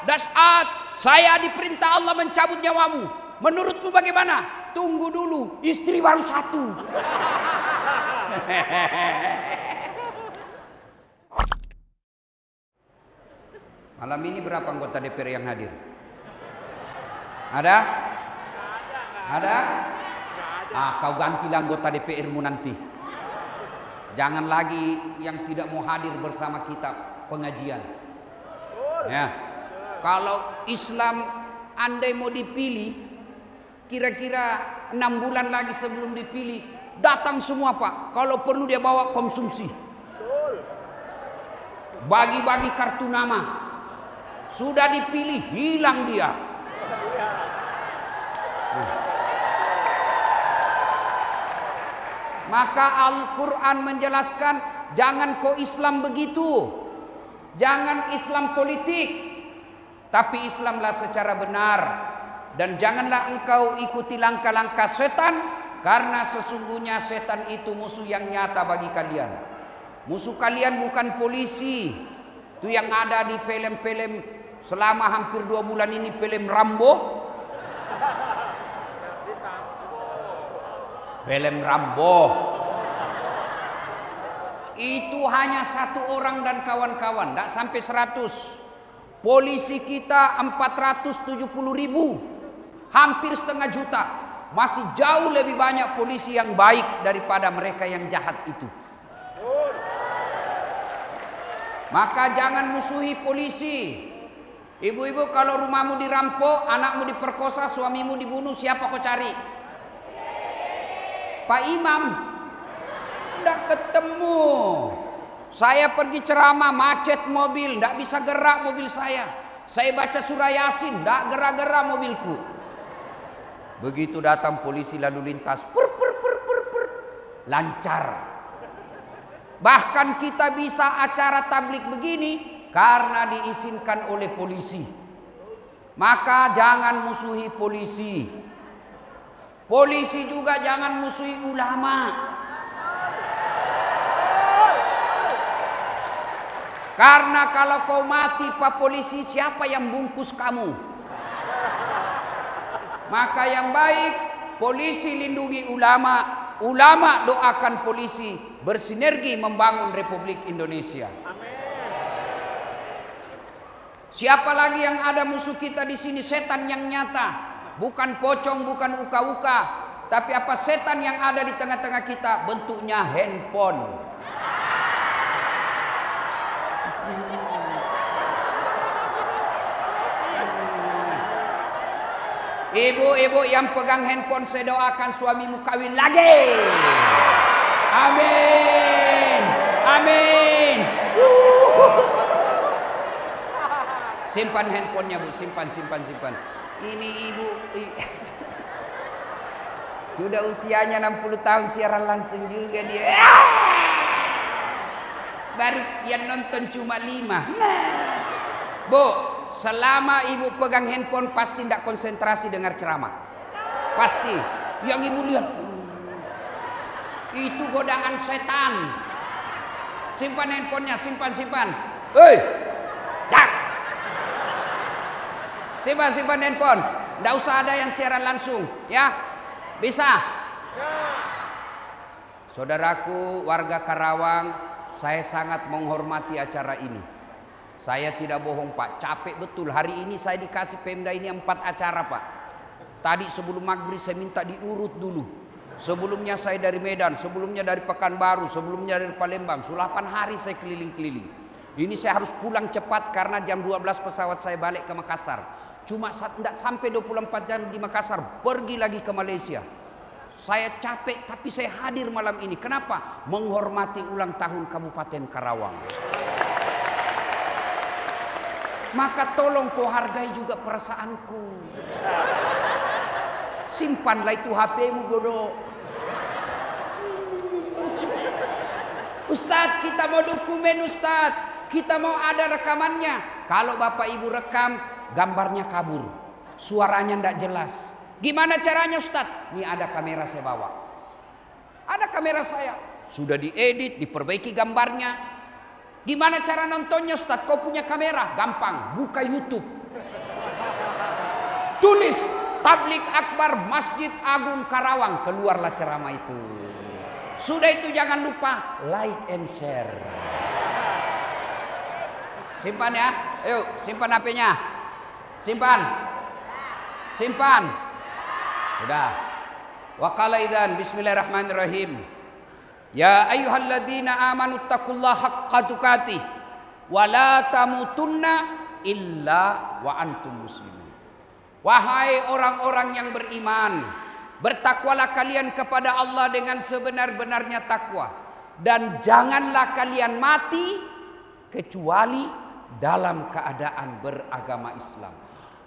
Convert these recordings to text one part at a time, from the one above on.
Dan saat saya diperintah Allah mencabut nyawamu, menurutmu bagaimana? Tunggu dulu, istri baru satu. Malam ini berapa anggota DPR yang hadir? Ada? Ada? Kau gantilah anggota DPR-mu nanti. Jangan lagi yang tidak mau hadir bersama kita pengajian. Ya. Kalau Islam andai mau dipilih, kira-kira 6 bulan lagi sebelum dipilih, datang semua Pak. Kalau perlu dia bawa konsumsi. Bagi-bagi kartu nama. Sudah dipilih, hilang dia. Maka Al-Quran menjelaskan, jangan kau Islam begitu. Jangan Islam politik, tapi Islamlah secara benar. Dan janganlah engkau ikuti langkah-langkah setan, karena sesungguhnya setan itu musuh yang nyata bagi kalian. Musuh kalian bukan polisi. Itu yang ada di film-film selama hampir 2 bulan ini, film Rambo. Film Rambo. Itu hanya 1 orang dan kawan-kawan, tidak sampai 100. Polisi kita 470.000, hampir setengah juta. Masih jauh lebih banyak polisi yang baik daripada mereka yang jahat itu. Maka jangan musuhi polisi. Ibu-ibu, kalau rumahmu dirampok, anakmu diperkosa, suamimu dibunuh, siapa kau cari? Pak Imam. Tidak ketemu. Saya pergi ceramah, macet mobil, tidak bisa gerak mobil saya. Saya baca surah Yasin, tidak gerak-gerak mobilku. Begitu datang polisi lalu lintas, lancar. Bahkan kita bisa acara tablik begini karena diizinkan oleh polisi. Maka jangan musuhi polisi. Polisi juga jangan musuhi ulama. Karena kalau kau mati Pak polisi, siapa yang bungkus kamu? Maka yang baik, polisi lindungi ulama. Ulama doakan polisi, bersinergi membangun Republik Indonesia. Siapa lagi yang ada musuh kita di sini? Setan yang nyata, bukan pocong, bukan uka-uka, tapi apa setan yang ada di tengah-tengah kita? Bentuknya handphone. Ibu-ibu yang pegang handphone, saya doakan suamimu kawin lagi. Amin. Amin. Simpan handphonenya Bu, simpan. Ini ibu sudah usianya 60 tahun, siaran langsung juga dia. Baru yang nonton cuma 5. Bu, selama ibu pegang handphone pasti tidak konsentrasi dengar ceramah. Pasti. Yang ibu lihat, itu godaan setan. Simpan handphonenya, simpan. Hei, dak. Simpan handphone. Tidak usah ada yang siaran langsung, ya. Bisa? Saudaraku warga Karawang, saya sangat menghormati acara ini. Saya tidak bohong Pak, capek betul. Hari ini saya dikasih Pemda ini 4 acara Pak. Tadi sebelum maghrib saya minta diurut dulu. Sebelumnya saya dari Medan, sebelumnya dari Pekanbaru, sebelumnya dari Palembang. Sudah 8 hari saya keliling-keliling. Ini saya harus pulang cepat karena jam 12 pesawat saya balik ke Makassar. Cuma tidak sampai 24 jam di Makassar, pergi lagi ke Malaysia. Saya capek tapi saya hadir malam ini. Kenapa? Menghormati ulang tahun Kabupaten Karawang. Maka tolong kau hargai juga perasaanku. Simpanlah itu HP-mu bodoh. Ustadz, kita mau dokumen Ustadz. Kita mau ada rekamannya. Kalau Bapak Ibu rekam, gambarnya kabur. Suaranya tidak jelas. Gimana caranya Ustadz? Ini ada kamera saya bawa. Ada kamera saya. Sudah diedit, diperbaiki gambarnya. Gimana cara nontonnya Ustadz? Kau punya kamera? Gampang, buka YouTube. Tulis Tablik Akbar Masjid Agung Karawang, keluarlah ceramah itu. Sudah itu jangan lupa like and share. Simpan ya, ayo simpan HP-nya. Simpan. Simpan. Sudah. Wa qala idzan bismillahirrahmanirrahim. Ya ayyuhalladzina amanu taqullaha haqqa tuqatih wa la tamutunna illa wa antum muslimun. Wahai orang-orang yang beriman, bertakwalah kalian kepada Allah dengan sebenar-benarnya takwa, dan janganlah kalian mati kecuali dalam keadaan beragama Islam.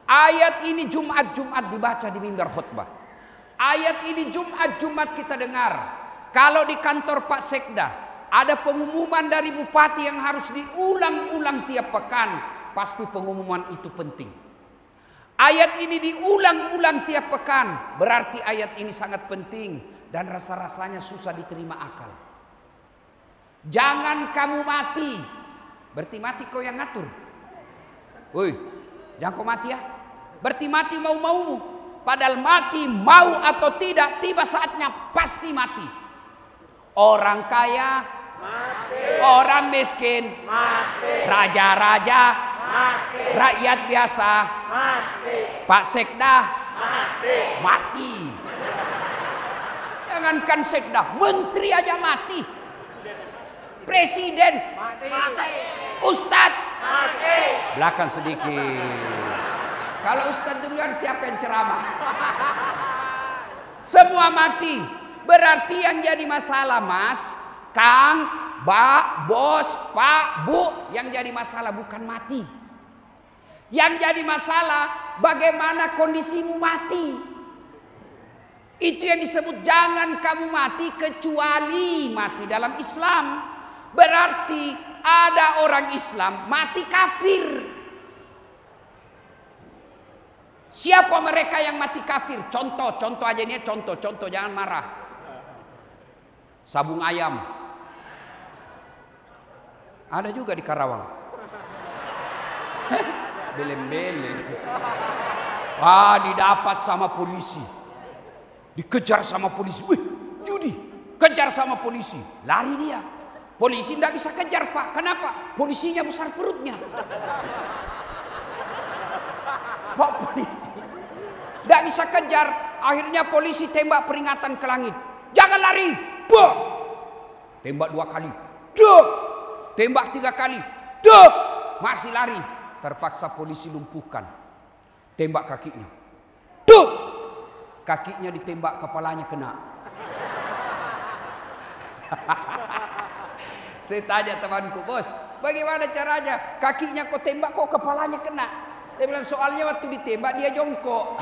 Ayat ini Jumat-Jumat dibaca di mimbar khutbah. Ayat ini Jumat-Jumat kita dengar. Kalau di kantor Pak Sekda ada pengumuman dari bupati yang harus diulang-ulang tiap pekan, pasti pengumuman itu penting. Ayat ini diulang-ulang tiap pekan, berarti ayat ini sangat penting dan rasa-rasanya susah diterima akal. Jangan kamu mati, berarti mati kau yang ngatur. Woi, jangan kau mati ya. Berarti mati mau-maumu. Padahal mati mau atau tidak, tiba saatnya pasti mati. Orang kaya mati, orang miskin mati, raja-raja mati, rakyat biasa mati, Pak Sekda mati. Jangankan Sekda, menteri aja mati, presiden mati, ustadz mati. Belakang sedikit. Kalau ustadz duluan siapa yang ceramah? Semua mati. Berarti yang jadi masalah Mas, Kang, Mbak, Bos, Pak, Bu, yang jadi masalah bukan mati. Yang jadi masalah bagaimana kondisimu mati. Itu yang disebut jangan kamu mati kecuali mati dalam Islam. Berarti ada orang Islam mati kafir. Siapa mereka yang mati kafir? Contoh aja ini, contoh jangan marah. Sabung ayam ada juga di Karawang. Belem-belem. Didapat sama polisi, dikejar sama polisi. Wih, judi, kejar sama polisi, lari dia. Polisi tidak bisa kejar Pak. Kenapa? Polisinya besar perutnya. Pak polisi tidak bisa kejar. Akhirnya polisi tembak peringatan ke langit. Jangan lari. Bah! Tembak 2 kali. Duh! Tembak 3 kali. Duh! Masih lari. Terpaksa polisi lumpuhkan. Tembak kakinya. Duh! Kakinya ditembak, kepalanya kena. Saya tanya temanku, bos, bagaimana caranya? Kakinya kok tembak, kok kepalanya kena? Dia bilang soalnya waktu ditembak dia jongkok.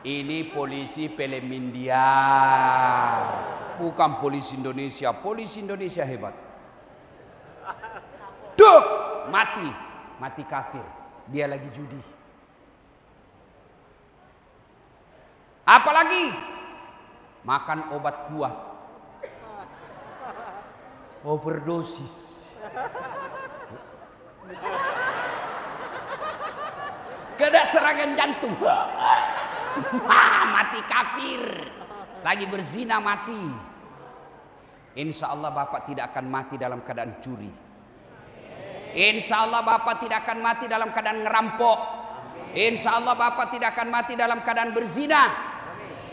Ini polisi film India, bukan polisi Indonesia. Polisi Indonesia hebat. Duh, mati kafir. Dia lagi judi. Apalagi makan obat kuat, overdosis. Kena serangan jantung. Mati kafir. Lagi berzina mati. Insya Allah Bapak tidak akan mati dalam keadaan curi. Insya Allah Bapak tidak akan mati dalam keadaan ngerampok. Insya Allah Bapak tidak akan mati dalam keadaan berzina.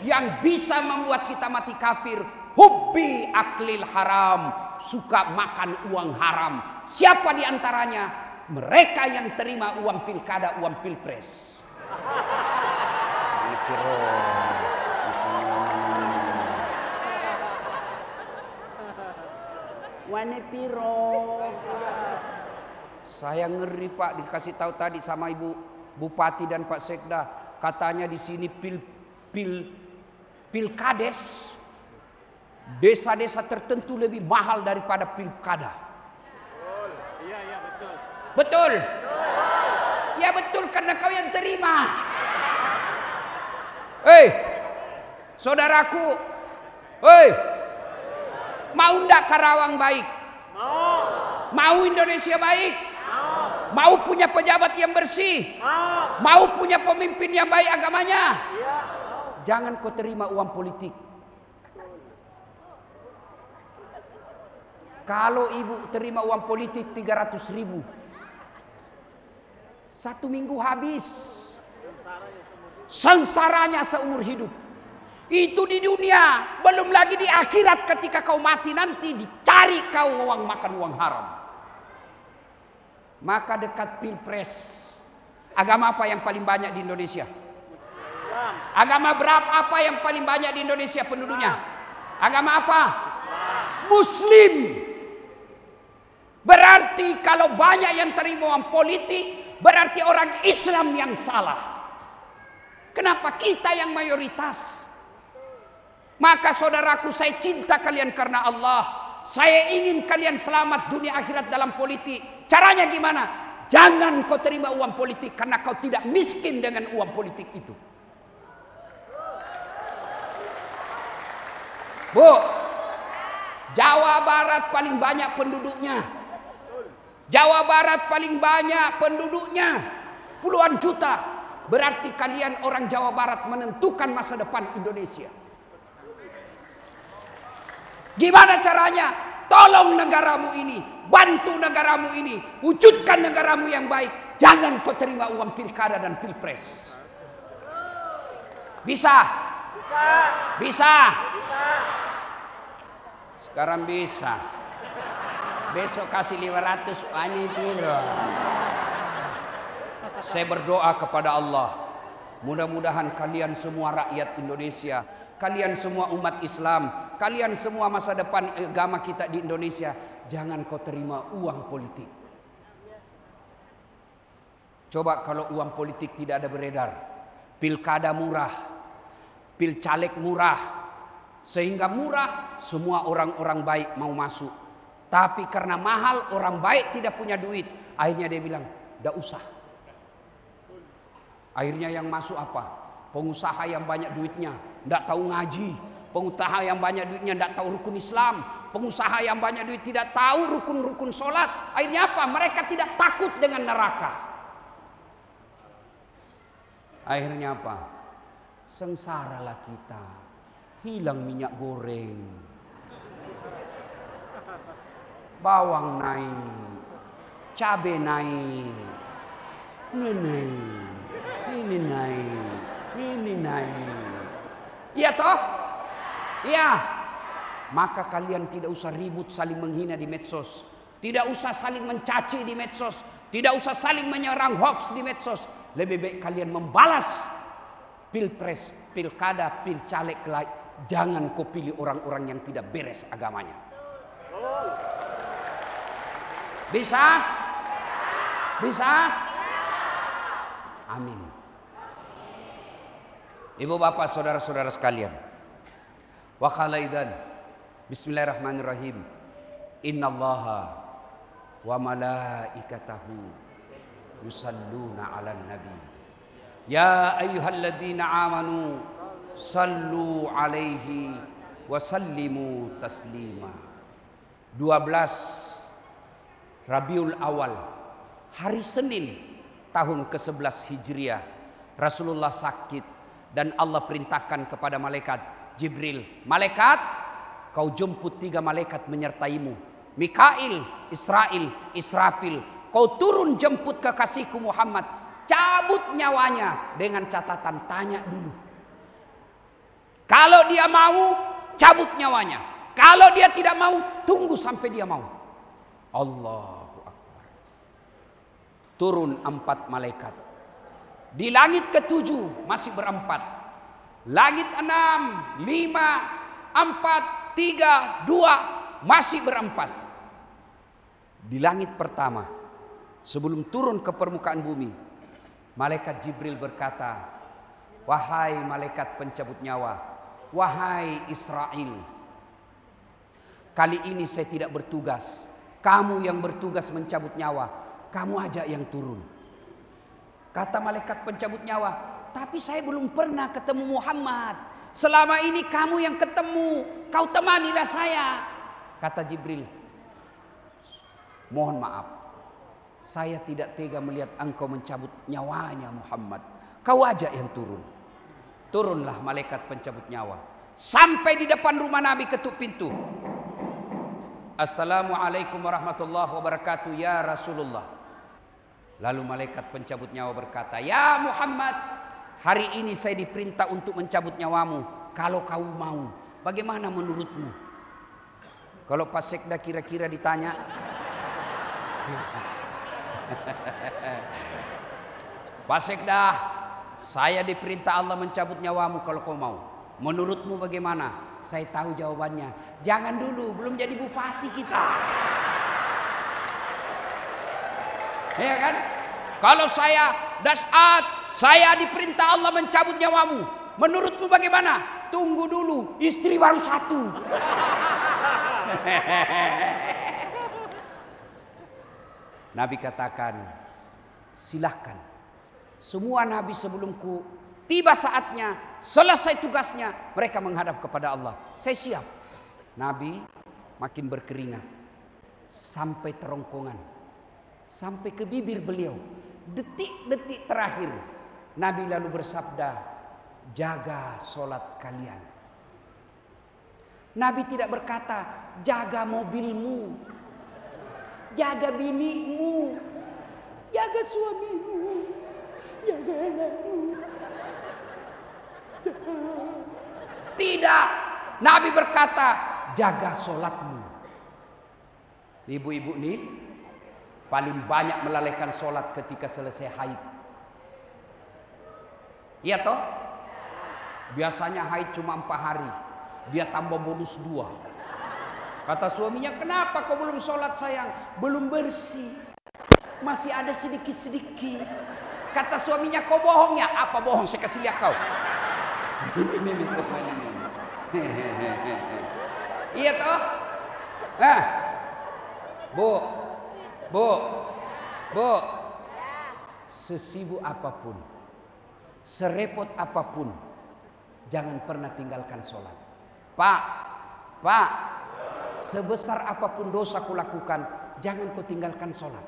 Yang bisa membuat kita mati kafir, hubbi aklil haram, suka makan uang haram. Siapa di antaranya? Mereka yang terima uang pilkada, uang pilpres. Wane piro. Saya ngeri Pak, dikasih tahu tadi sama Ibu Bupati dan Pak Sekda, katanya di sini pilkades desa-desa tertentu lebih mahal daripada pilkada. Iya betul. Betul. Ya betul karena kau yang terima. Hei, saudaraku, hei, mau ndak Karawang baik? Mau. Mau Indonesia baik? Mau. Mau punya pejabat yang bersih? Mau punya pemimpin yang baik agamanya? Jangan kau terima uang politik. Kalau ibu terima uang politik 300.000, 1 minggu habis. Sengsaranya seumur hidup. Itu di dunia, belum lagi di akhirat ketika kau mati nanti dicari kau uang makan uang haram. Maka dekat pilpres, agama apa yang paling banyak di Indonesia? Agama berapa apa yang paling banyak di Indonesia penduduknya? Agama apa? Muslim. Berarti kalau banyak yang terima uang politik, berarti orang Islam yang salah. Kenapa kita yang mayoritas? Maka saudaraku, saya cinta kalian karena Allah. Saya ingin kalian selamat dunia akhirat dalam politik. Caranya gimana? Jangan kau terima uang politik karena kau tidak miskin dengan uang politik itu. Bu, Jawa Barat paling banyak penduduknya. Jawa Barat paling banyak penduduknya. Puluhan juta. Berarti kalian orang Jawa Barat menentukan masa depan Indonesia. Gimana caranya? Tolong negaramu ini, bantu negaramu ini, wujudkan negaramu yang baik. Jangan kau terima uang pilkada dan pilpres. Bisa? Bisa? Sekarang bisa. Besok kasih 500 ani kilo. Saya berdoa kepada Allah, mudah-mudahan kalian semua rakyat Indonesia, kalian semua umat Islam, kalian semua masa depan agama kita di Indonesia, jangan kau terima uang politik. Coba kalau uang politik tidak ada beredar, pilkada murah, pilcaleg murah, sehingga murah semua orang-orang baik mau masuk. Tapi karena mahal, orang baik tidak punya duit, akhirnya dia bilang, "Tidak usah." Akhirnya yang masuk apa? Pengusaha yang banyak duitnya, tidak tahu ngaji. Pengusaha yang banyak duitnya tidak tahu rukun Islam. Pengusaha yang banyak duit tidak tahu rukun-rukun sholat. Akhirnya apa? Mereka tidak takut dengan neraka. Akhirnya apa? Sengsaralah kita. Hilang minyak goreng. Bawang naik. Cabai naik. Ini naik. Iya toh? Iya. Maka kalian tidak usah ribut saling menghina di medsos. Tidak usah saling mencaci di medsos. Tidak usah saling menyerang hoax di medsos. Lebih baik kalian membalas pilpres, pilkada, pilcaleg. Jangan kau pilih orang-orang yang tidak beres agamanya. Bisa? Bisa? Amin. Ibu bapak saudara-saudara sekalian. Wa khalaidan. Bismillahirrahmanirrahim. Innallaha wa malaikatahu yusalluna 'alan nabi. Ya ayyuhalladzina amanu sallu 'alaihi wa sallimu taslima. 12 Rabiul Awal, hari Senin tahun ke-11 Hijriah, Rasulullah sakit dan Allah perintahkan kepada malaikat Jibril, malaikat, kau jemput 3 malaikat menyertaimu, Mikail, Israil, Israfil. Kau turun jemput kekasihku Muhammad, cabut nyawanya dengan catatan tanya dulu. Kalau dia mau, cabut nyawanya. Kalau dia tidak mau, tunggu sampai dia mau. Allahu Akbar. Turun 4 malaikat. Di langit ke-7 masih berempat. Langit 6, 5, 4, 3, 2 masih berempat. Di langit pertama, sebelum turun ke permukaan bumi, malaikat Jibril berkata, "Wahai malaikat pencabut nyawa, wahai Israil, kali ini saya tidak bertugas. Kamu yang bertugas mencabut nyawa, kamu aja yang turun." Kata malaikat pencabut nyawa, "Tapi saya belum pernah ketemu Muhammad. Selama ini kamu yang ketemu, kau temanilah saya." Kata Jibril, "Mohon maaf, Saya tidak tega melihat engkau mencabut nyawanya Muhammad. Kau aja yang turun. Turunlah malaikat pencabut nyawa. Sampai di depan rumah Nabi, ketuk pintu. Assalamualaikum warahmatullahi wabarakatuh ya Rasulullah. Lalu malaikat pencabut nyawa berkata, ya Muhammad, hari ini saya diperintah untuk mencabut nyawamu. Kalau kau mau, bagaimana menurutmu? Kalau Pak Sekda kira-kira ditanya, Pak Sekda, saya diperintah Allah mencabut nyawamu kalau kau mau. Menurutmu bagaimana? Saya tahu jawabannya. Jangan dulu, belum jadi bupati kita. Ya kan? Kalau saya Das'at, saya diperintah Allah mencabut nyawamu. Menurutmu bagaimana? Tunggu dulu, istri baru satu. Nabi katakan, silahkan. Semua nabi sebelumku, tiba saatnya, selesai tugasnya, mereka menghadap kepada Allah. Saya siap. Nabi makin berkeringat sampai terongkongan, sampai ke bibir beliau. Detik-detik terakhir, Nabi lalu bersabda, jaga sholat kalian. Nabi tidak berkata, jaga mobilmu, jaga binimu, jaga suamimu, jaga anakmu. Tidak. Nabi berkata, jaga sholatmu. Ibu-ibu nih paling banyak melalaikan sholat ketika selesai haid. Iya toh? Biasanya haid cuma 4 hari. Dia tambah bonus 2. Kata suaminya, kenapa kau belum sholat sayang? Belum bersih, masih ada sedikit-sedikit. Kata suaminya, kau bohong ya? Apa bohong? Saya kasih lihat kau. Ini semuanya. Iya toh? Nah, Bu, sesibuk apapun, serepot apapun, jangan pernah tinggalkan sholat. Pak, sebesar apapun dosa kau lakukan, jangan kau tinggalkan sholat.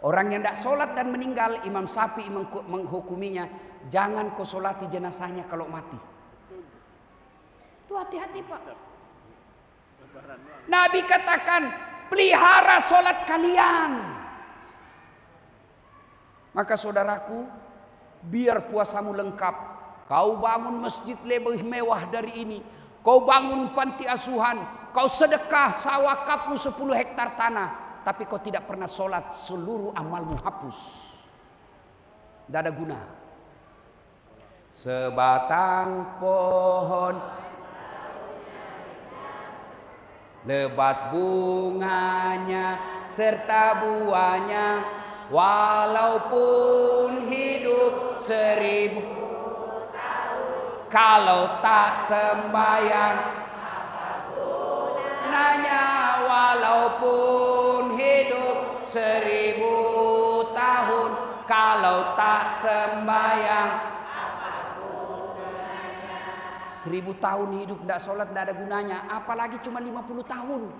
Orang yang tidak sholat dan meninggal, Imam Syafi'i menghukuminya, jangan kau sholati jenazahnya kalau mati. Itu hati-hati Pak. Nabi katakan, pelihara sholat kalian. Maka saudaraku, biar puasamu lengkap, kau bangun masjid lebih mewah dari ini, kau bangun panti asuhan, kau sedekah sawakafmu 10 hektar tanah, tapi kau tidak pernah sholat, seluruh amalmu hapus. Tidak ada guna. Sebatang pohon, lebat bunganya serta buahnya, walaupun hidup 1000 tahun, kalau tak sembahyang apa gunanya? Walaupun hidup 1000 tahun, kalau tak sembahyang apa gunanya? 1000 tahun hidup tidak sholat tidak ada gunanya, apalagi cuma 50 tahun.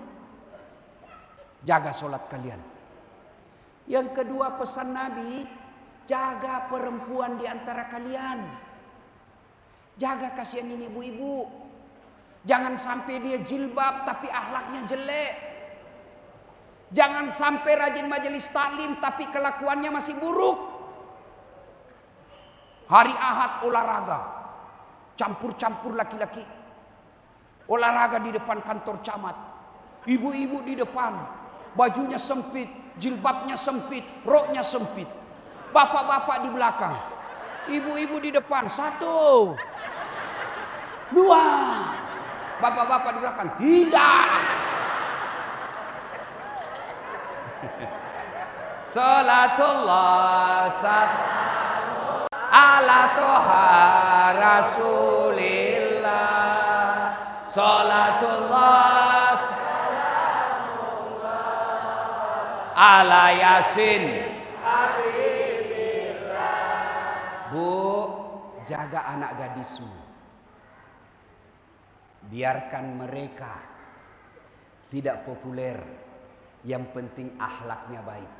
Jaga sholat kalian. Yang kedua pesan Nabi, jaga perempuan di antara kalian. Jaga, kasihan ini ibu-ibu. Jangan sampai dia jilbab tapi akhlaknya jelek. Jangan sampai rajin majelis taklim tapi kelakuannya masih buruk. Hari Ahad olahraga, campur-campur laki-laki. Olahraga di depan kantor camat. Ibu-ibu di depan, bajunya sempit, jilbabnya sempit, roknya sempit. Bapak-bapak di belakang, ibu-ibu di depan. 1, 2. Bapak-bapak di belakang. Tidak. Salatullah ala toha rasulillah. Salatullah ala yasin. Bu, jaga anak gadismu. Biarkan mereka tidak populer, Yang penting akhlaknya baik.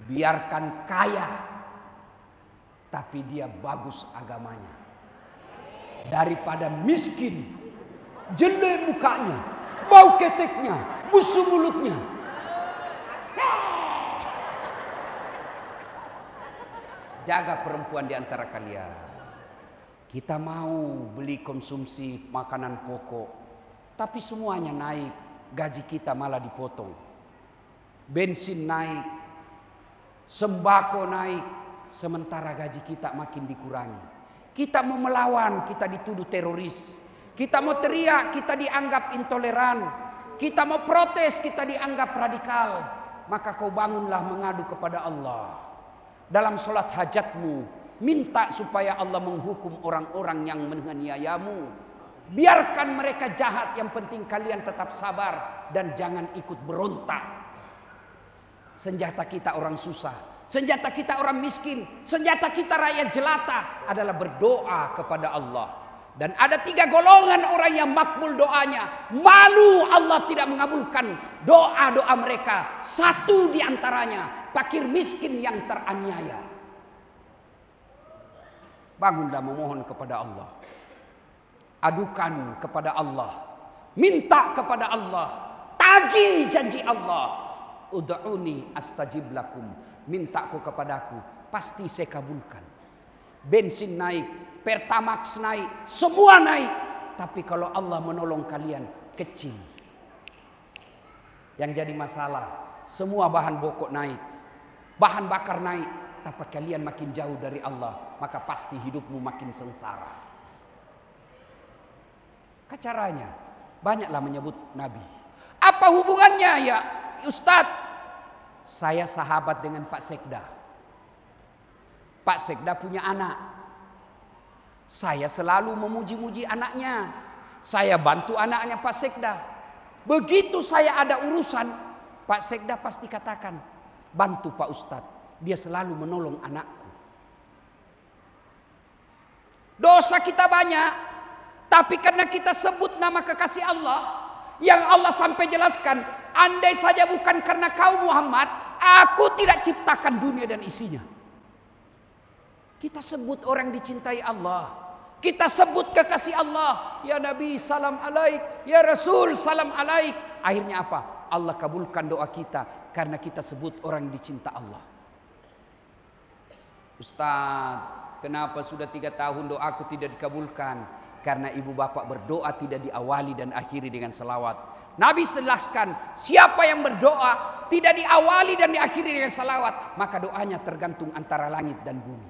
Biarkan kaya, tapi dia bagus agamanya. Daripada miskin, jelek mukanya, bau keteknya, busuk mulutnya. Jaga perempuan di antara kalian. Kita mau beli konsumsi makanan pokok, tapi semuanya naik. Gaji kita malah dipotong. Bensin naik, sembako naik, sementara gaji kita makin dikurangi. Kita mau melawan, kita dituduh teroris. Kita mau teriak, kita dianggap intoleran. Kita mau protes, kita dianggap radikal. Maka kau bangunlah mengadu kepada Allah. Dalam sholat hajatmu, minta supaya Allah menghukum orang-orang yang menganiayamu. Biarkan mereka jahat, yang penting kalian tetap sabar dan jangan ikut berontak. Senjata kita orang susah, senjata kita orang miskin, senjata kita rakyat jelata adalah berdoa kepada Allah. Dan ada 3 golongan orang yang makbul doanya. Malu Allah tidak mengabulkan doa-doa mereka. 1 di antaranya, fakir miskin yang teraniaya. Bangunlah memohon kepada Allah. Adukan kepada Allah. Minta kepada Allah. Tagih janji Allah. Ud'uni astajib lakum. Mintaku kepadaku, pasti saya kabulkan. Bensin naik, Pertamax naik, semua naik. Tapi kalau Allah menolong kalian, kecil. Yang jadi masalah, semua bahan pokok naik, bahan bakar naik, tapi kalian makin jauh dari Allah, maka pasti hidupmu makin sengsara. Caranya, banyaklah menyebut Nabi. Apa hubungannya ya Ustadz? Saya sahabat dengan Pak Sekda. Pak Sekda punya anak. Saya selalu memuji-muji anaknya. Saya bantu anaknya Pak Sekda. Begitu saya ada urusan, Pak Sekda pasti katakan, bantu Pak Ustadz. Dia selalu menolong anakku. Dosa kita banyak. Tapi karena kita sebut nama kekasih Allah, yang Allah sampai jelaskan, andai saja bukan karena kau Muhammad, aku tidak ciptakan dunia dan isinya. Kita sebut orang dicintai Allah. Kita sebut kekasih Allah. Ya Nabi salam alaik. Ya Rasul salam alaik. Akhirnya apa? Allah kabulkan doa kita karena kita sebut orang dicinta Allah. Ustaz, kenapa sudah 3 tahun doaku tidak dikabulkan? Karena ibu bapak berdoa tidak diawali dan akhiri dengan salawat. Nabi jelaskan, siapa yang berdoa tidak diawali dan diakhiri dengan salawat, maka doanya tergantung antara langit dan bumi.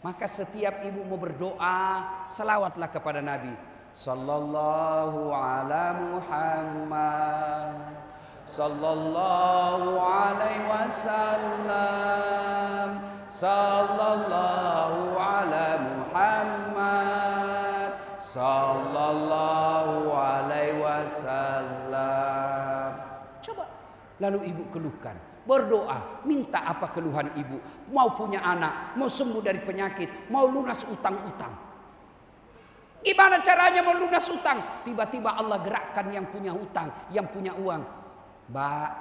Maka setiap ibu mau berdoa, salawatlah kepada Nabi. Sallallahu ala Muhammad, sallallahu alaihi wasallam, sallallahu ala Muhammad, sallallahu alaihi wasallam. Coba lalu ibu keluhkan, berdoa, minta apa keluhan ibu? Mau punya anak, mau sembuh dari penyakit, mau lunas utang-utang. Gimana caranya mau lunas utang? Tiba-tiba Allah gerakkan yang punya hutang, yang punya uang. Mbak,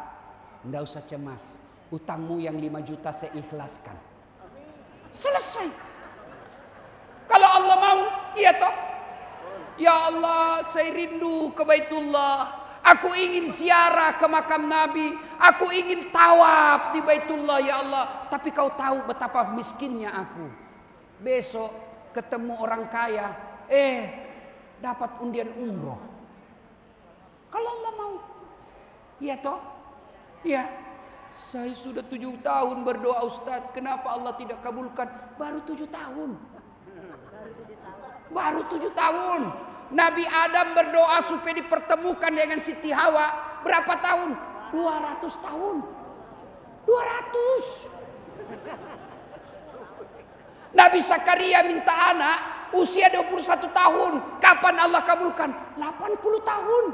enggak usah cemas. Utangmu yang 5 juta saya ikhlaskan. Selesai. Kalau Allah mau, iya toh? Ya Allah, saya rindu ke Baitullah. Aku ingin ziarah ke makam Nabi. Aku ingin tawaf di Baitullah ya Allah. Tapi kau tahu betapa miskinnya aku. Besok ketemu orang kaya. Dapat undian umroh. Kalau Allah mau. Iya toh? Iya. Saya sudah 7 tahun berdoa Ustadz. Kenapa Allah tidak kabulkan? Baru 7 tahun. Baru 7 tahun. Nabi Adam berdoa supaya dipertemukan dengan Siti Hawa. Berapa tahun? 200 tahun. 200. Nabi Zakaria minta anak. Usia 21 tahun. Kapan Allah kabulkan? 80 tahun.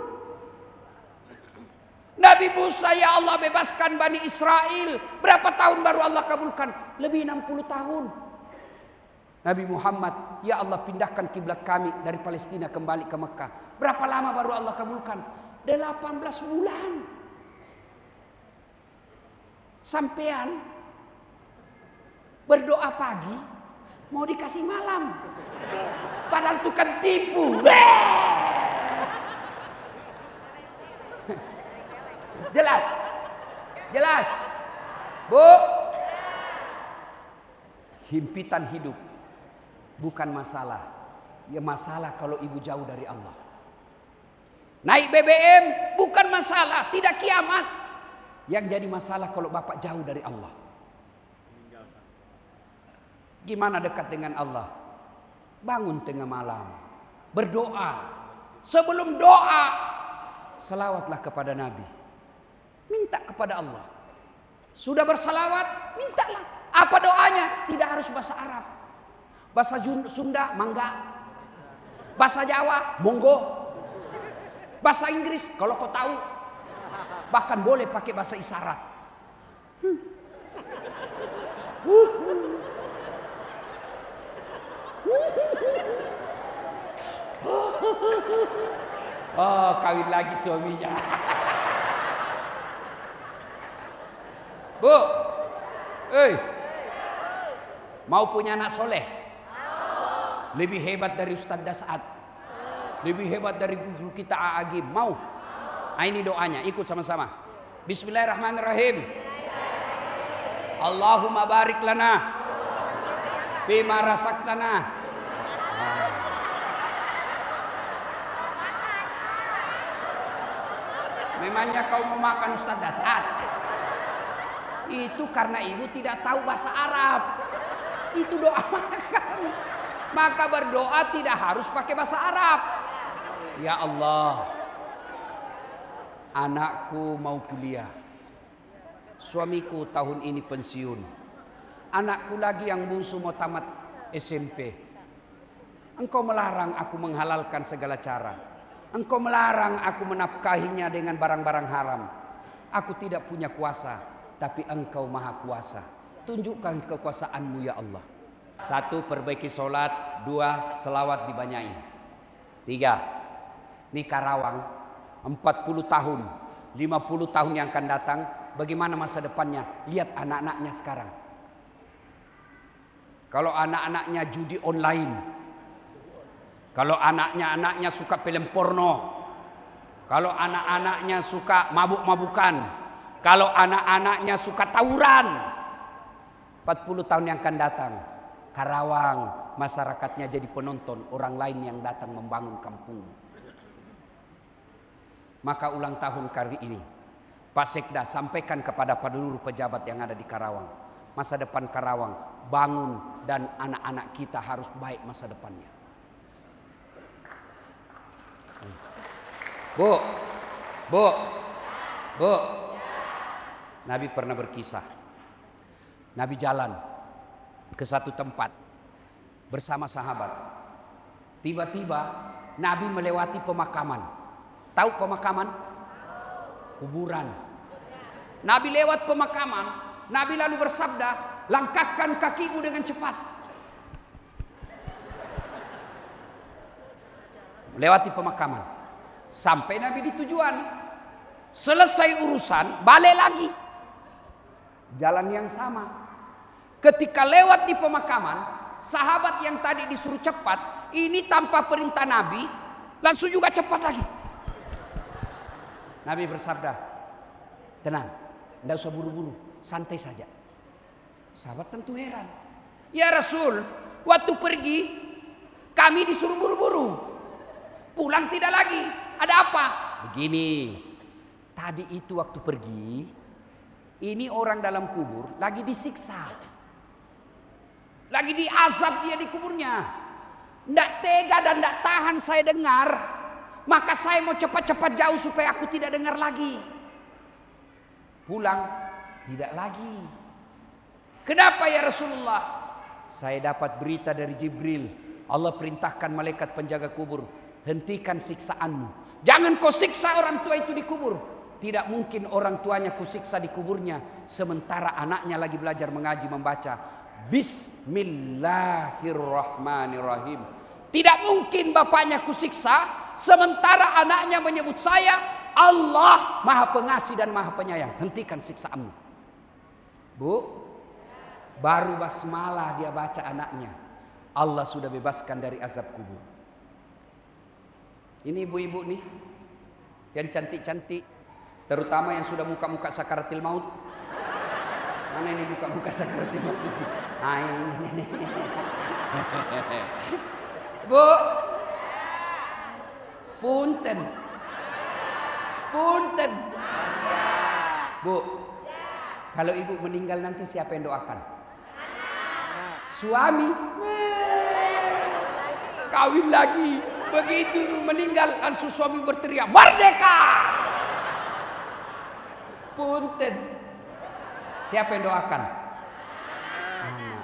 Nabi Musa, ya Allah bebaskan Bani Israel. Berapa tahun baru Allah kabulkan? Lebih 60 tahun. Nabi Muhammad, ya Allah pindahkan kiblat kami dari Palestina kembali ke Mekah. Berapa lama baru Allah kabulkan? 18 bulan. Sampean berdoa pagi mau dikasih malam. Padahal itu kan tipu. Jelas? Jelas? Bu? Himpitan hidup bukan masalah. Ya masalah kalau ibu jauh dari Allah. Naik BBM bukan masalah, tidak kiamat. Yang jadi masalah kalau bapak jauh dari Allah. Gimana dekat dengan Allah? Bangun tengah malam, berdoa. Sebelum doa, selawatlah kepada Nabi. Minta kepada Allah. Sudah bersalawat, mintalah. Apa doanya? Tidak harus bahasa Arab. Bahasa Sunda, mangga. Bahasa Jawa, monggo. Bahasa Inggris, kalau kau tahu. Bahkan boleh pakai bahasa isyarat. Oh, kawin lagi suaminya. Bu, mau punya anak soleh? Lebih hebat dari Ustadz Das'ad, lebih hebat dari guru kita A'agim. Mau? Nah, ini doanya, ikut sama-sama. Bismillahirrahmanirrahim. Allahumma barik lana bima rasaktana. Memangnya kau mau makan Ustadz Das'ad? Itu karena ibu tidak tahu bahasa Arab. Itu doa makan. Maka berdoa tidak harus pakai bahasa Arab. Ya Allah, anakku mau kuliah. Suamiku tahun ini pensiun. Anakku lagi yang bungsu mau tamat SMP. Engkau melarang aku menghalalkan segala cara. Engkau melarang aku menafkahinya dengan barang-barang haram. Aku tidak punya kuasa, tapi Engkau maha kuasa. Tunjukkan kekuasaanmu ya Allah. 1. Perbaiki sholat. 2. Selawat dibanyain. 3. Ini Karawang 40 tahun 50 tahun yang akan datang. Bagaimana masa depannya? Lihat anak-anaknya sekarang. Kalau anak-anaknya judi online, kalau anak-anaknya suka film porno, kalau anak-anaknya suka mabuk-mabukan, kalau anak-anaknya suka tawuran, 40 tahun yang akan datang, Karawang masyarakatnya jadi penonton orang lain yang datang membangun kampung. Maka ulang tahun kali ini, Pak Sekda sampaikan kepada seluruh pejabat yang ada di Karawang, masa depan Karawang bangun dan anak-anak kita harus baik masa depannya. Bu, Nabi pernah berkisah. Nabi jalan ke satu tempat bersama sahabat. Tiba-tiba Nabi melewati pemakaman. Tahu pemakaman? Kuburan. Nabi lewat pemakaman. Nabi lalu bersabda, langkahkan kakimu dengan cepat. Melewati pemakaman. Sampai Nabi di tujuan. Selesai urusan, balik lagi. Jalan yang sama. Ketika lewat di pemakaman, sahabat yang tadi disuruh cepat, ini tanpa perintah Nabi, langsung juga cepat lagi. Nabi bersabda, tenang, tidak usah buru-buru, santai saja. Sahabat tentu heran. Ya Rasul, waktu pergi, kami disuruh buru-buru. Pulang tidak lagi, ada apa? Begini, tadi itu waktu pergi, ini orang dalam kubur lagi disiksa. Lagi diazab dia di kuburnya. Tidak tega dan tidak tahan saya dengar. Maka saya mau cepat-cepat jauh supaya aku tidak dengar lagi. Pulang tidak lagi. Kenapa ya Rasulullah? Saya dapat berita dari Jibril. Allah perintahkan malaikat penjaga kubur, hentikan siksaanmu. Jangan kau siksa orang tua itu di kubur. Tidak mungkin orang tuanya kusiksa di kuburnya sementara anaknya lagi belajar mengaji membaca. Bismillahirrahmanirrahim. Tidak mungkin bapaknya kusiksa sementara anaknya menyebut saya Allah Maha Pengasih dan Maha Penyayang. Hentikan siksaanmu. Bu, baru basmalah dia baca anaknya, Allah sudah bebaskan dari azab kubur. Ini ibu-ibu nih, yang cantik-cantik, terutama yang sudah muka-muka sakaratil maut. Mana ini muka-muka sakaratil maut di sini? Ah, ini. Bu, punten. Bu, kalau ibu meninggal nanti siapa yang doakan? Suami. Kawin lagi. Begitu ibu meninggal, langsung suami berteriak, merdeka. Punten. Siapa yang doakan? Anak.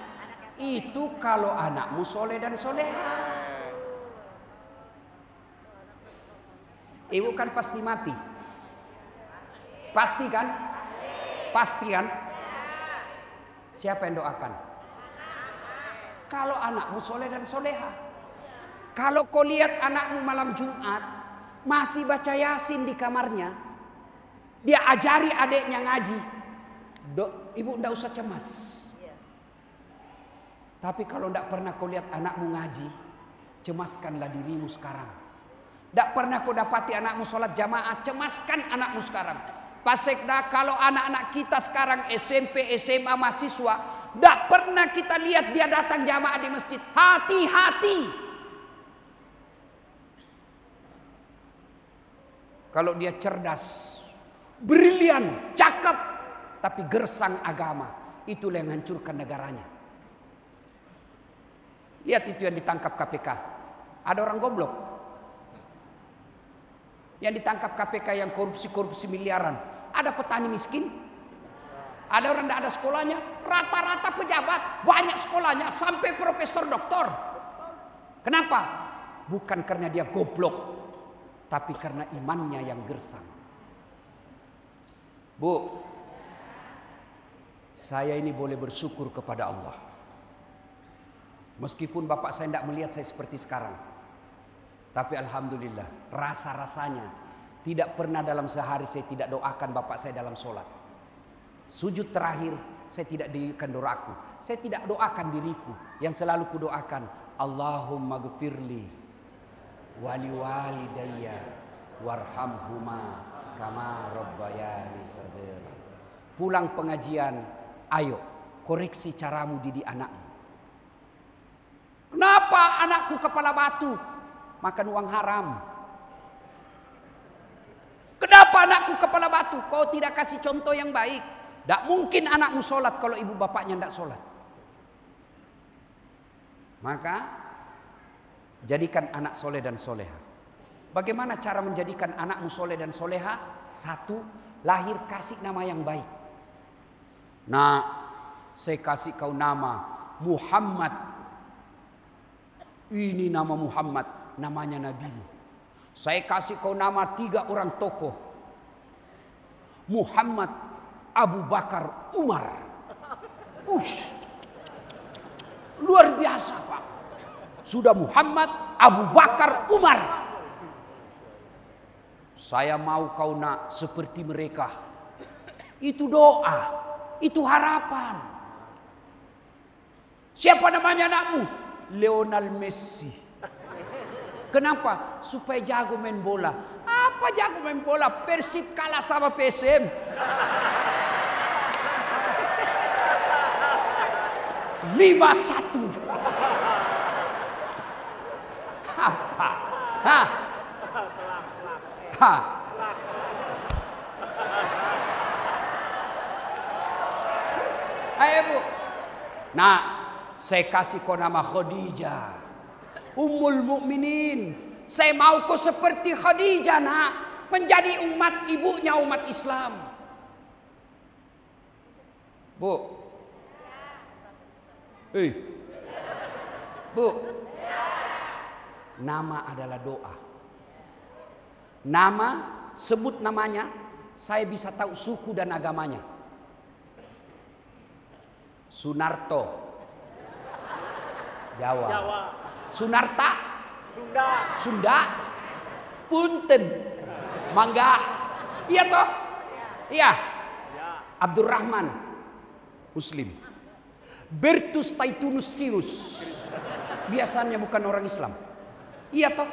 Itu kalau anakmu soleh dan soleha. Ibu kan pasti mati. Pasti kan? Pasti kan? Siapa yang doakan? Kalau anakmu soleh dan soleha. Kalau kau lihat anakmu malam Jumat masih baca Yasin di kamarnya, dia ajari adiknya ngaji, ibu tidak usah cemas. Tapi kalau tidak pernah kau lihat anakmu ngaji, cemaskanlah dirimu sekarang. Tidak pernah kau dapati anakmu sholat jamaah, cemaskan anakmu sekarang. Pasekda kalau anak-anak kita sekarang SMP, SMA, mahasiswa, tidak pernah kita lihat dia datang jamaah di masjid. Hati-hati. Kalau dia cerdas, brilian, cakep, tapi gersang agama, itulah yang hancurkan negaranya. Lihat itu yang ditangkap KPK. Ada orang goblok yang ditangkap KPK yang korupsi miliaran. Ada petani miskin, ada orang tidak ada sekolahnya, rata-rata pejabat banyak sekolahnya sampai profesor doktor. Kenapa? Bukan karena dia goblok, tapi karena imannya yang gersang. Bu, saya ini boleh bersyukur kepada Allah. Meskipun bapak saya tidak melihat saya seperti sekarang, tapi alhamdulillah rasa-rasanya tidak pernah dalam sehari saya tidak doakan bapak saya dalam sholat. Sujud terakhir saya tidak dirikan doaku, saya tidak doakan diriku. Yang selalu kudoakan, Allahumma gfirli wali walidayya warhamhuma kama rabbayani shaghira. Pulang pengajian, ayo koreksi caramu didik anakmu. Kenapa anakku kepala batu? Makan uang haram. Kenapa anakku kepala batu? Kau tidak kasih contoh yang baik. Tidak mungkin anakmu sholat kalau ibu bapaknya tidak sholat. Maka jadikan anak soleh dan soleha. Bagaimana cara menjadikan anakmu soleh dan soleha? Satu, lahir kasih nama yang baik. Nah, saya kasih kau nama Muhammad. Ini nama Muhammad, namanya nabimu. Saya kasih kau nama 3 orang tokoh. Muhammad, Abu Bakar, Umar. Luar biasa Pak. Sudah Muhammad, Abu Bakar, Umar. Saya mau kau nak seperti mereka. Itu doa, itu harapan. Siapa namanya anakmu? Lionel Messi. Kenapa? Supaya jago main bola. Apa jago main bola? Persib kalah sama PSM. 5-1. Apa? Hah? Hah? Ayo Bu. Nah, saya kasih kau nama Khadijah, Ummul Mukminin. Saya mau kau seperti Khadijah nak, menjadi umat ibunya umat Islam. Bu, Bu, nama adalah doa. Nama, sebut namanya, saya bisa tahu suku dan agamanya. Sunarto, Jawa. Sunarta, Sunda. Punten, Mangga. Iya toh? Iya. Abdurrahman Muslim. Bertus Taitunus Sirus. Biasanya bukan orang Islam. Iya toh?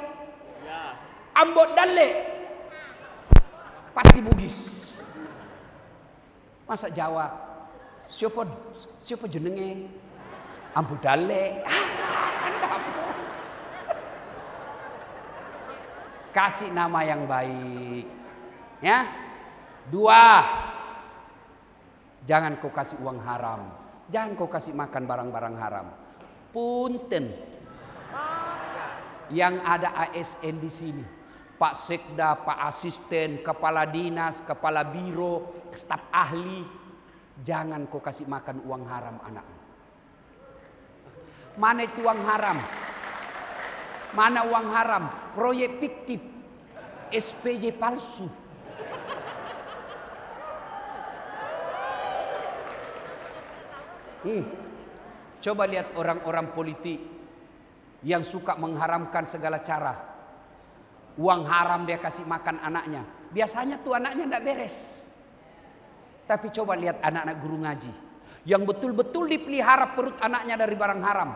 Ambot Dalle. Pasti Bugis. Masa Jawa? Siapa jenenge? Ambot Dalle. Kasih nama yang baik. Ya. 2. Jangan kau kasih uang haram. Jangan kau kasih makan barang-barang haram. Punten. Yang ada ASN di sini. Pak Sekda, Pak Asisten, Kepala Dinas, Kepala Biro, staf ahli. Jangan kau kasih makan uang haram anakmu. Mana itu uang haram? Mana uang haram? Proyek fiktif. SPJ palsu. Coba lihat orang-orang politik yang suka mengharamkan segala cara. Uang haram dia kasih makan anaknya. Biasanya tuh anaknya tidak beres. Tapi coba lihat anak-anak guru ngaji yang betul-betul dipelihara perut anaknya dari barang haram.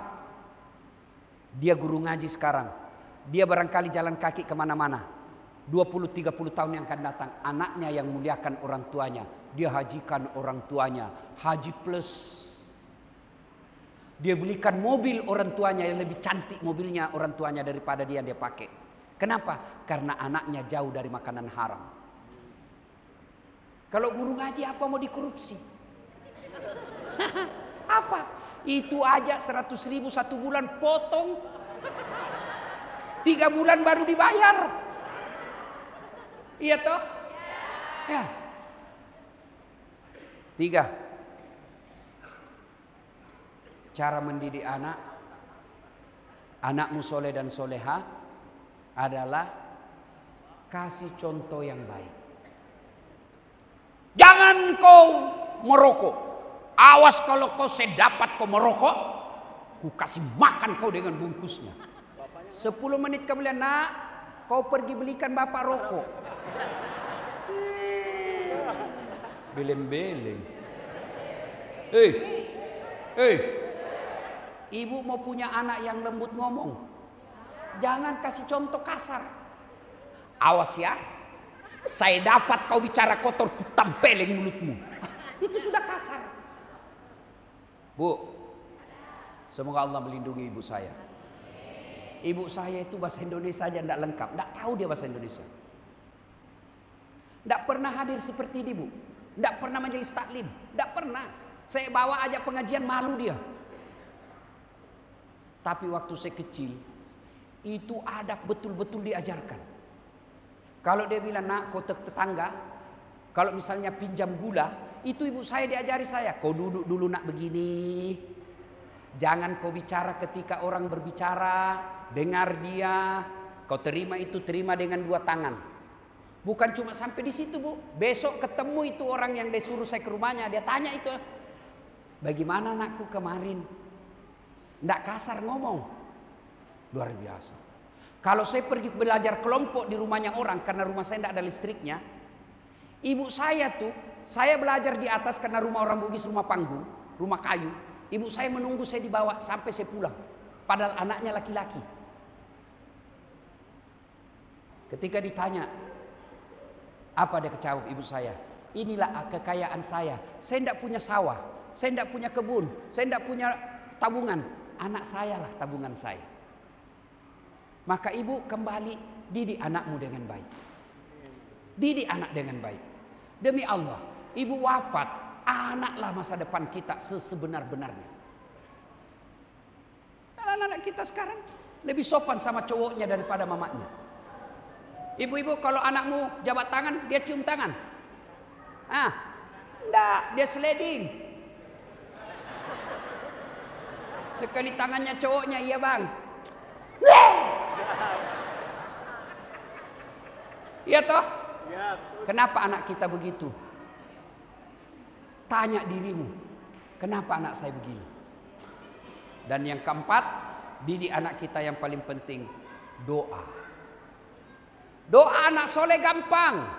Dia guru ngaji sekarang. Dia barangkali jalan kaki kemana-mana. 20-30 tahun yang akan datang. Anaknya yang muliakan orang tuanya. Dia hajikan orang tuanya. Haji plus. Dia belikan mobil orang tuanya yang lebih cantik mobilnya orang tuanya daripada dia pakai. Kenapa? Karena anaknya jauh dari makanan haram. Kalau guru ngaji apa mau dikorupsi? Apa? Itu aja 100.000 1 bulan potong. 3 bulan baru dibayar. Iya toh? Ya. 3. Cara mendidik anak, anakmu soleh dan soleha adalah kasih contoh yang baik. Jangan kau merokok. Awas kalau kau sedapat kau merokok, ku kasih makan kau dengan bungkusnya. 10 menit kemudian, nak, kau pergi belikan bapak rokok. Beleng-beleng. Ibu mau punya anak yang lembut ngomong. Jangan kasih contoh kasar. Awas ya. Saya dapat kau bicara kotor, ku tampeleng mulutmu. Itu sudah kasar. Bu, semoga Allah melindungi ibu saya. Ibu saya itu bahasa Indonesia aja tidak lengkap. Tidak tahu dia bahasa Indonesia. Tidak pernah hadir seperti ini, Bu. Tidak pernah majelis taklim. Tidak pernah. Saya bawa aja pengajian, malu dia. Tapi waktu saya kecil, itu adab betul-betul diajarkan. Kalau dia bilang, nak, kau tetangga, kalau misalnya pinjam gula, itu ibu saya diajari saya. Kau duduk dulu nak begini. Jangan kau bicara ketika orang berbicara. Dengar dia. Kau terima itu, terima dengan 2 tangan. Bukan cuma sampai di situ, Bu. Besok ketemu itu orang yang disuruh saya ke rumahnya. Dia tanya itu, bagaimana anakku kemarin? Tidak kasar ngomong. Luar biasa. Kalau saya pergi belajar kelompok di rumahnya orang, karena rumah saya tidak ada listriknya. Ibu saya tuh, saya belajar di atas karena rumah orang Bugis, rumah panggung, rumah kayu. Ibu saya menunggu saya dibawa sampai saya pulang. Padahal anaknya laki-laki. Ketika ditanya, apa dia kejawab ibu saya? Inilah kekayaan saya. Saya tidak punya sawah. Saya tidak punya kebun. Saya tidak punya tabungan. Anak saya lah tabungan saya. Maka ibu kembali, didik anakmu dengan baik. Didik anak dengan baik. Demi Allah, ibu wafat, anaklah masa depan kita sebenar-benarnya. Anak-anak kita sekarang lebih sopan sama cowoknya daripada mamanya. Ibu-ibu kalau anakmu jabat tangan, dia cium tangan. Enggak, dia sliding. Sekali tangannya cowoknya, iya bang. Iya toh? Kenapa anak kita begitu? Tanya dirimu, kenapa anak saya begini? Dan yang keempat, didik anak kita yang paling penting, doa. Doa anak soleh gampang.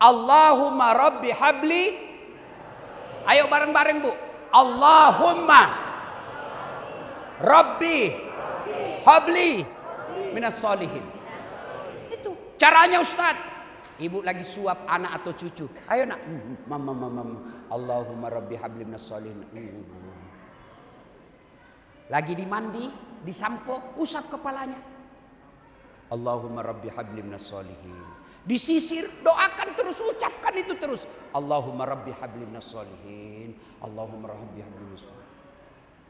Allahumma rabbi habli. Ayo bareng-bareng Bu. Allahumma rabbi habli minas solihin. Itu caranya Ustaz. Ibu lagi suap anak atau cucu. Ayo nak. Mama. Allahumma rabbi habli minas solihin. Lagi di mandi, disampo, usap kepalanya. Allahumma rabbi habli minas solihin. Disisir, doakan terus, ucapkan itu terus. Allahumma rabbi habli minas solihin. Allahumma rabbi habli minas solihin.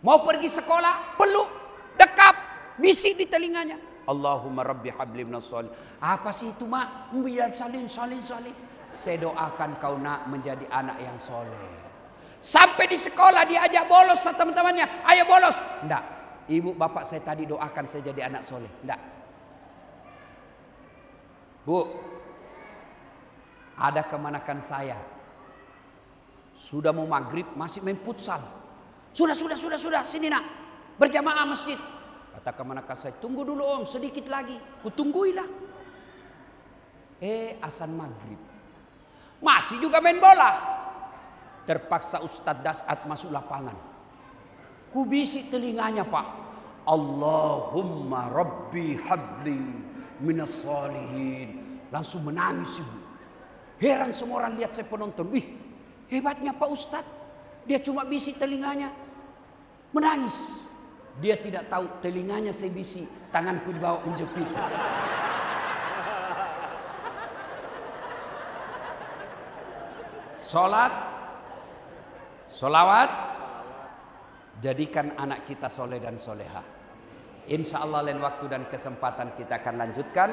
Mau pergi sekolah, peluk, dekap, bisik di telinganya. Allahumma rabbi habli minas solihin. Apa sih itu mak? Biar salin. Saya doakan kau nak menjadi anak yang soleh. Sampai di sekolah diajak bolos sama teman-temannya. Ayo bolos. Enggak. Ibu bapak saya tadi doakan saya jadi anak soleh. Enggak. Bu, ada kemanakan saya. Sudah mau maghrib masih main futsal. Sudah. Sini nak. Berjamaah masjid. Kata kemanakan saya, tunggu dulu om, sedikit lagi. Kutungguilah. Azan maghrib. Masih juga main bola. Terpaksa Ustadz Dasat masuk lapangan. Kubisik telinganya Pak. Allahumma rabbi habli minas solihin. Langsung menangis ibu. Heran semua orang lihat saya penonton. Wih, hebatnya Pak Ustadz. Dia cuma bisik telinganya. Menangis. Dia tidak tahu telinganya saya bisik. Tanganku dibawa menjepit. Solawat. Jadikan anak kita soleh dan soleha. Insya Allah lain waktu dan kesempatan kita akan lanjutkan.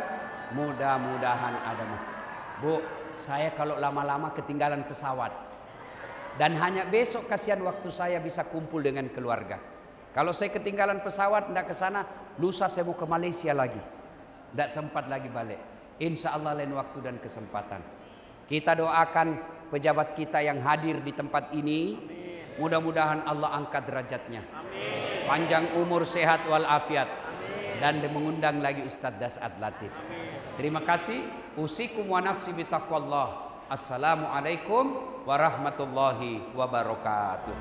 Mudah-mudahan ada. Bu, saya kalau lama-lama ketinggalan pesawat. Dan hanya besok kasihan waktu saya bisa kumpul dengan keluarga. Kalau saya ketinggalan pesawat, tidak ke sana, lusa saya mau ke Malaysia lagi. Tidak sempat lagi balik. Insya Allah lain waktu dan kesempatan. Kita doakan pejabat kita yang hadir di tempat ini. Mudah-mudahan Allah angkat derajatnya. Amin. Panjang umur, sehat walafiat. Dan mengundang lagi Ustadz Dasat Latif. Terima kasih. Usikum wa nafsi bitaqwallah. Assalamualaikum warahmatullahi wabarakatuh.